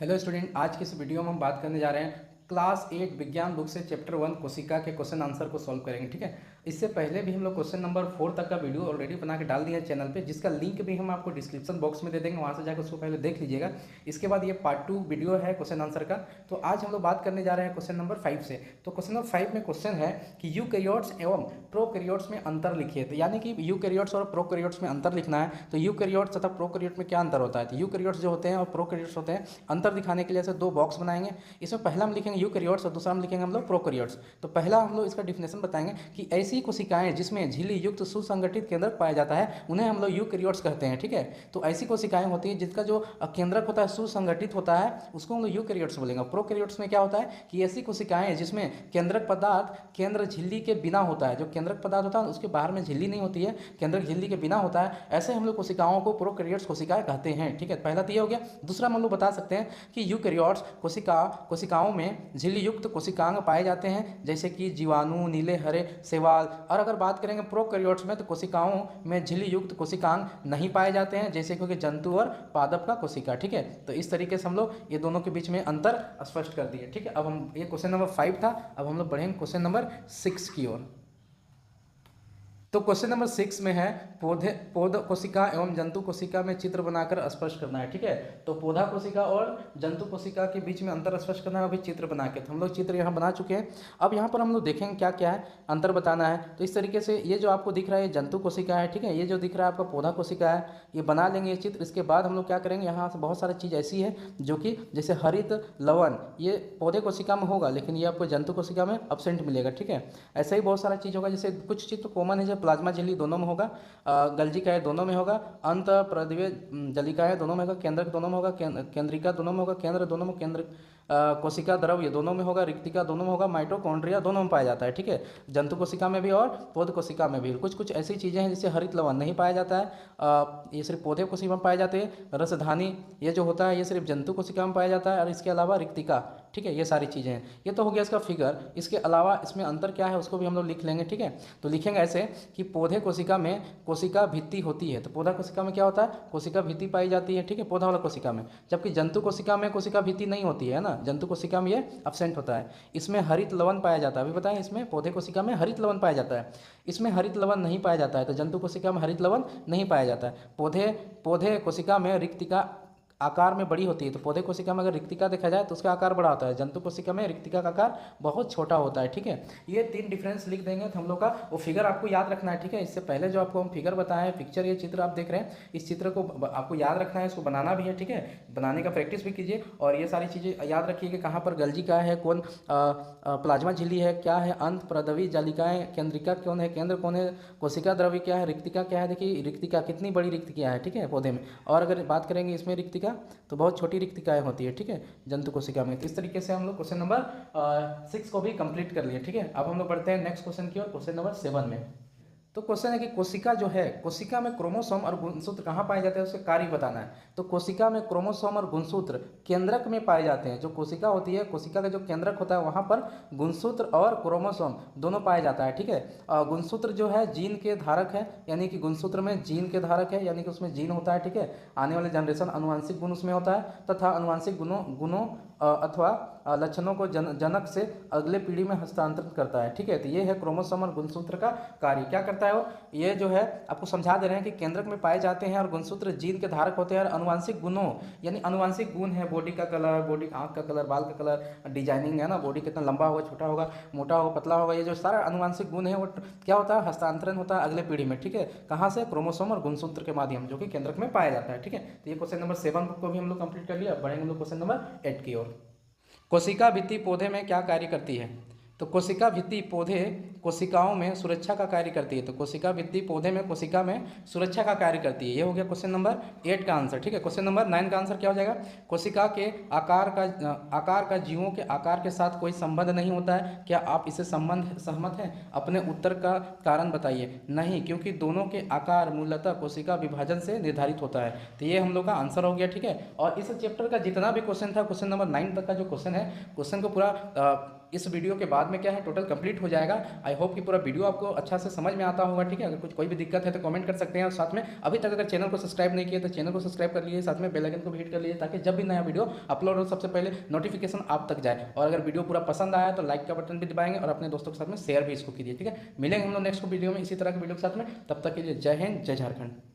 Hello student, आज की इस वीडियो में हम बात करने जा रहे हैं क्लास 8 विज्ञान बुक से चैप्टर 1 कोशिका के क्वेश्चन आंसर को सॉल्व करेंगे। ठीक है, इससे पहले भी हम लोग क्वेश्चन नंबर 4 तक का वीडियो ऑलरेडी बना के डाल दिया है चैनल पे, जिसका लिंक भी हम आपको डिस्क्रिप्शन बॉक्स में दे देंगे, वहाँ से जाकर उसको पहले देख लीजिएगा। इसके बाद ये पार्ट 2 वीडियो है क्वेश्चन आंसर का। तो आज हम लोग बात करने जा रहे हैं क्वेश्चन नंबर 5 से। तो क्वेश्चन नंबर 5 में क्वेश्चन है कि यूकैरियोट्स एवं प्रोकैरियोट्स में अंतर लिखिए। तो यानी कि यूकैरियोट्स और प्रोकैरियोट्स में अंतर लिखना है। तो यूकैरियोट्स तथा प्रोकैरियोट में क्या अंतर होता है? तो यूकैरियोट्स जो होते हैं और प्रोकैरियोट्स होते हैं, अंतर दिखाने के लिए ऐसे दो बॉक्स बनाएंगे। इसमें पहला हम लिखेंगे यूकैरियोट्स और दूसरा हम लिखेंगे हम लोग प्रोकैरियोट्स। तो पहला हम लोग इसका डिफिनेशन बताएंगे कि ऐसी कोशिकाएं जिसमें झिल्ली युक्त सुसंगठित केंद्रक पाया जाता है उन्हें हम लोग यूकैरियोट्स कहते हैं। ठीक है, तो ऐसी कोशिकाएं होती हैं जिसका जो केंद्रक होता है सुसंगठित होता है, उसको हम लोग यूकैरियोट्स बोलेंगे। प्रोकैरियोट्स में क्या होता है कि ऐसी कोशिकाएं जिसमें केंद्रक पदार्थ केंद्र झिल्ली के बिना होता है, जो केंद्रक पदार्थ होता है उसके बाहर में झिल्ली नहीं होती है, केंद्रक झिल्ली के बिना होता है, ऐसे हम लोग कोशिकाओं को प्रोकैरियोट्स कोशिकाएं कहते हैं। ठीक है, पहला तो ये हो गया। दूसरा हम लोग बता सकते हैं कि यूकैरियोट्स कोशिकाओं में झिल्ली युक्त कोशिकांग पाए जाते हैं, जैसे कि जीवाणु, नीले हरे शैवाल। और अगर बात करेंगे प्रोकैरियोट्स में, तो कोशिकाओं में झिल्ली युक्त कोशिकांग नहीं पाए जाते हैं, जैसे कि जंतु और पादप का कोशिका। ठीक है, तो इस तरीके से हम लोग ये दोनों के बीच में अंतर स्पष्ट कर दिए। ठीक है, अब हम ये क्वेश्चन नंबर 5 था, अब हम लोग बढ़ेंगे क्वेश्चन नंबर 6 की ओर। तो क्वेश्चन नंबर 6 में है पौधा कोशिका एवं जंतु कोशिका में चित्र बनाकर स्पष्ट करना है। ठीक है, तो पौधा कोशिका और जंतु कोशिका के बीच में अंतर स्पष्ट करना है, अभी चित्र बना के। तो हम लोग चित्र यहाँ बना चुके हैं। अब यहाँ पर हम लोग देखेंगे क्या क्या है, अंतर बताना है। तो इस तरीके से ये जो आपको दिख रहा है ये जंतु कोशिका है। ठीक है, ये जो दिख रहा है आपका पौधा कोशिका है, ये बना लेंगे ये चित्र। इसके बाद हम लोग क्या करेंगे, यहाँ से बहुत सारी चीज़ ऐसी है जो कि जैसे हरित लवण, ये पौधे कोशिका में होगा लेकिन ये आपको जंतु कोशिका में एब्सेंट मिलेगा। ठीक है, ऐसा ही बहुत सारा चीज़ होगा, जैसे कुछ चित्र कॉमन है, प्लाज्मा झिल्ली दोनों में होगा, गल्जिकाएं दोनों में होगा, अंत प्रद्वीय जलिकाएं दोनों में होगा, केंद्रक दोनों में होगा, केंद्रिका दोनों में होगा, केंद्र दोनों में, केंद्र कोशिका द्रव्य दोनों में होगा, रिक्तिका दोनों में होगा, माइटोकॉन्ड्रिया दोनों में पाया जाता है। ठीक है, जंतु कोशिका में भी और पौध कोशिका में भी। कुछ कुछ ऐसी चीज़ें हैं जिससे हरित लवण नहीं पाया जाता है, ये सिर्फ पौधे कोशिका में पाए जाते हैं। रसधानी ये जो होता है ये सिर्फ जंतु कोशिका में पाया जाता है, और इसके अलावा रिक्तिका। ठीक है, ये सारी चीज़ें हैं। ये तो हो गया इसका फिगर। इसके अलावा इसमें अंतर क्या है उसको भी हम लोग लिख लेंगे। ठीक है, तो लिखेंगे ऐसे कि पौधे कोशिका में कोशिका भित्ति होती है। तो पौधा कोशिका में क्या होता है, कोशिका भित्ति पाई जाती है। ठीक है, पौधा वाला कोशिका में। जबकि जंतु कोशिका में कोशिका भित्ति नहीं होती है ना, जंतु कोशिका में ये एब्सेंट होता है। इसमें हरित लवण पाया जाता है, अभी बताएं, इसमें पौधे कोशिका में हरित लवण पाया जाता है, इसमें हरित लवण नहीं पाया जाता है। तो जंतु कोशिका में हरित लवण नहीं पाया जाता है। पौधे पौधे कोशिका में रिक्तिका आकार में बड़ी होती है। तो पौधे कोशिका में अगर रिक्तिका देखा जाए तो उसका आकार बड़ा होता है, जंतु कोशिका में रिक्तिका का आकार बहुत छोटा होता है। ठीक है, ये 3 डिफरेंस लिख देंगे तो हम लोग का वो फिगर आपको याद रखना है। ठीक है, इससे पहले जो आपको हम फिगर बताए हैं, पिक्चर, ये चित्र आप देख रहे हैं, इस चित्र को आपको याद रखना है, इसको बनाना भी है। ठीक है, बनाने का प्रैक्टिस भी कीजिए और ये सारी चीज़ें याद रखिए कि कहाँ पर गल्जिका है, कौन प्लाज्मा झिल्ली है, क्या है अंत प्रद्रवी जालिकाएं, केंद्रिका कौन है, केंद्र कौन है, कोशिका द्रव्य क्या है, रिक्तिका क्या है। देखिए रिक्तिका कितनी बड़ी रिक्तिका है। ठीक है, पौधे में। और अगर बात करेंगे इसमें रिक्तिका, तो बहुत छोटी रिक्तिकाएं होती है। ठीक है, जंतु कोशिका में। तो इस तरीके से हम लोग क्वेश्चन नंबर 6 को भी कंप्लीट कर लिए। ठीक है, अब हम लोग बढ़ते हैं नेक्स्ट क्वेश्चन की ओर, क्वेश्चन नंबर 7 में। तो क्वेश्चन है कि कोशिका जो है, कोशिका में क्रोमोसोम और गुणसूत्र कहाँ पाए जाते हैं, उसके कार्य बताना है। तो कोशिका में क्रोमोसोम और गुणसूत्र केंद्रक में पाए जाते हैं। जो कोशिका होती है, कोशिका का जो केंद्रक होता है वहाँ पर गुणसूत्र और क्रोमोसोम दोनों पाया जाता है। ठीक है, गुणसूत्र जो है जीन के धारक है, यानी कि गुणसूत्र में जीन के धारक है, यानी कि उसमें जीन होता है। ठीक है, आने वाले जनरेशन अनुवांशिक गुण उसमें होता है, तथा अनुवांशिक गुणों अथवा लक्षणों को जनक से अगले पीढ़ी में हस्तांतरित करता है। ठीक है, तो ये है क्रोमोसोम और गुणसूत्र का कार्य। क्या करता है वो, ये जो है आपको समझा दे रहे हैं कि केंद्रक में पाए जाते हैं और गुणसूत्र जीन के धारक होते हैं। और अनुवांशिक गुणों, यानी अनुवांशिक गुण है, बॉडी का कलर, बॉडी आँख का कलर, बाल का कलर, डिजाइनिंग है ना, बॉडी कितना लंबा होगा, छोटा होगा, मोटा होगा, पतला होगा, ये जो सारा अनुवांशिक गुण है वो क्या होता है, हस्तांतरण होता है अगले पीढ़ी में। ठीक है, कहाँ से, क्रोमोसोम और गुणसूत्र के माध्यम, जो कि केंद्रक में पाया जाता है। ठीक है, तो ये क्वेश्चन नंबर 7 को भी हम लोग कंप्लीट कर लिया। बढ़ेंगे हम लोग क्वेश्चन नंबर 8 की ओर। कोशिका भित्ति पौधे में क्या कार्य करती है? तो कोशिका भित्ति पौधे कोशिकाओं में सुरक्षा का कार्य करती है। तो कोशिका भित्ति पौधे में कोशिका में सुरक्षा का कार्य करती है। ये हो गया क्वेश्चन नंबर 8 का आंसर। ठीक है, क्वेश्चन नंबर 9 का आंसर क्या हो जाएगा, कोशिका के आकार का जीवों के आकार के साथ कोई संबंध नहीं होता है। क्या आप इससे सहमत हैं? अपने उत्तर का कारण बताइए। नहीं, क्योंकि दोनों के आकार मूलतः कोशिका विभाजन से निर्धारित होता है। तो ये हम लोग का आंसर हो गया। ठीक है, और इस चैप्टर का जितना भी क्वेश्चन था, क्वेश्चन नंबर 9 तक का जो क्वेश्चन है, क्वेश्चन को पूरा इस वीडियो के बाद में क्या है टोटल कंप्लीट हो जाएगा। आई होप कि पूरा वीडियो आपको अच्छा से समझ में आता होगा, ठीक है। अगर कुछ कोई भी दिक्कत है तो कमेंट कर सकते हैं, और साथ में अभी तक अगर चैनल को सब्सक्राइब नहीं किया तो चैनल को सब्सक्राइब कर लीजिए, साथ में बेल आइकन को भी हिट कर लीजिए, ताकि जब भी नया वीडियो अपलोड हो सबसे पहले नोटिफिकेशन आप तक जाए। और अगर वीडियो पूरा पसंद आया तो लाइक का बटन भी दबाएंगे और अपने दोस्तों के साथ में शेयर भी इसको कीजिए, ठीक है। मिलेंगे हम लोग नेक्स्ट वीडियो में इसी तरह के वीडियो के साथ में, तब तक के लिए जय हिंद, जय झारखंड।